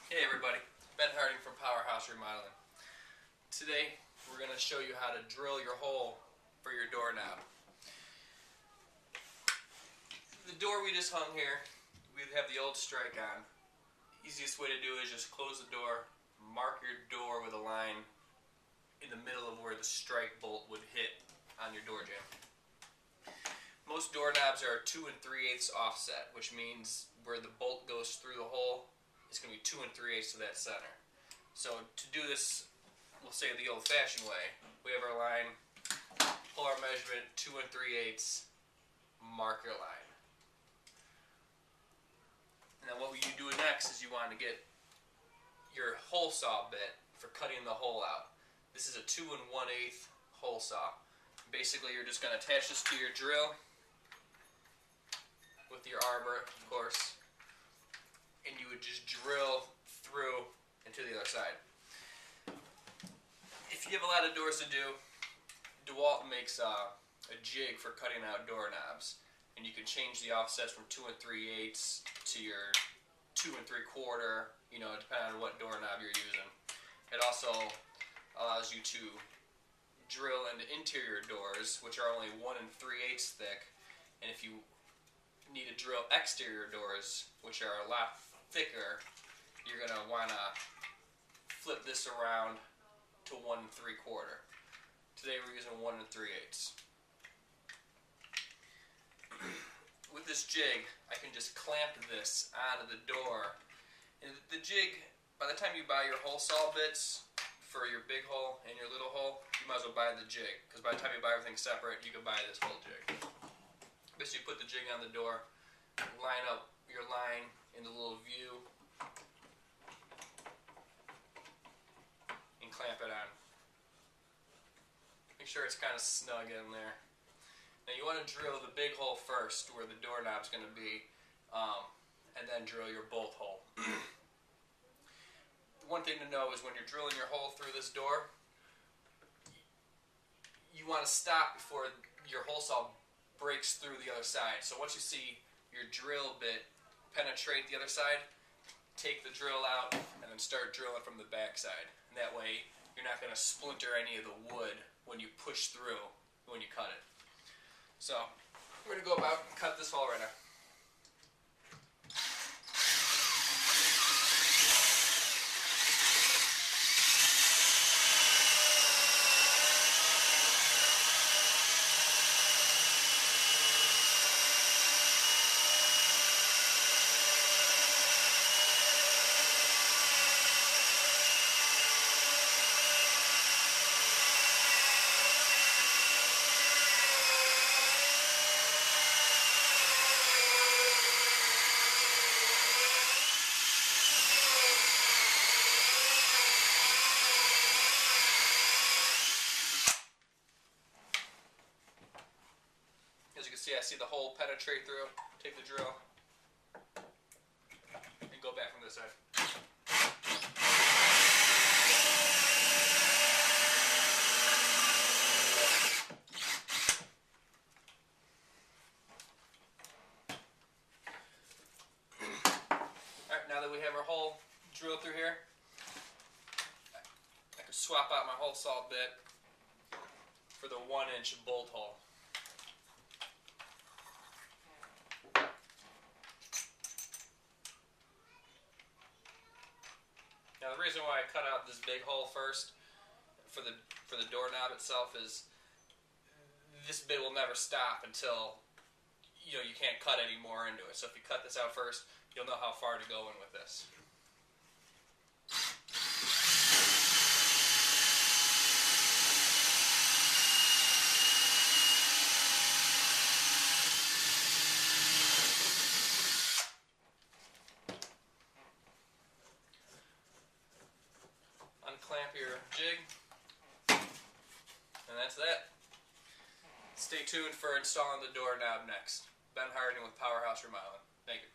Hey everybody, Ben Harding from Powerhouse Remodeling. Today we're going to show you how to drill your hole for your doorknob. The door we just hung here, we have the old strike on. Easiest way to do it is just close the door, mark your door with a line in the middle of where the strike bolt would hit on your door jamb. Most doorknobs are 2 3/8 offset, which means where the bolt goes through the hole, it's going to be 2 3/8 to that center. So to do this, we'll say the old-fashioned way. We have our line, pull our measurement, 2 3/8, mark your line. And then what you do next is you want to get your hole saw bit for cutting the hole out. This is a 2 1/8 hole saw. Basically, you're just going to attach this to your drill with your arbor, of course, and you would just drill through and to the other side. If you have a lot of doors to do, DeWalt makes a jig for cutting out doorknobs, and you can change the offsets from 2 3/8 to your 2 3/4, depending on what doorknob you're using. It also allows you to drill into interior doors, which are only 1 3/8 thick, and if you need to drill exterior doors, which are a lot thicker, you're going to want to flip this around to 1 3/4. Today we're using 1 3/8. With this jig, I can just clamp this onto the door. And the jig, by the time you buy your hole saw bits for your big hole and your little hole, you might as well buy the jig, because by the time you buy everything separate, you can buy this whole jig. Basically, you put the jig on the door, line up your line in the little view, and clamp it on. Make sure it's kind of snug in there. Now you want to drill the big hole first, where the doorknob's going to be, and then drill your bolt hole. One thing to know is when you're drilling your hole through this door, you want to stop before your hole saw breaks through the other side. So once you see your drill bit penetrate the other side, take the drill out and then start drilling from the back side. And that way you're not going to splinter any of the wood when you push through when you cut it. So we're going to go about and cut this hole right now. As you can see, I see the hole penetrate through. Take the drill and go back from this side. Alright, now that we have our hole drilled through here, I can swap out my hole saw bit for the 1-inch bolt hole. Now the reason why I cut out this big hole first for the doorknob itself is this bit will never stop until you can't cut any more into it. So if you cut this out first, you'll know how far to go in with this. Unclamp your jig, and that's that. Stay tuned for installing the doorknob next. Ben Harding with Powerhouse Remodeling. Thank you.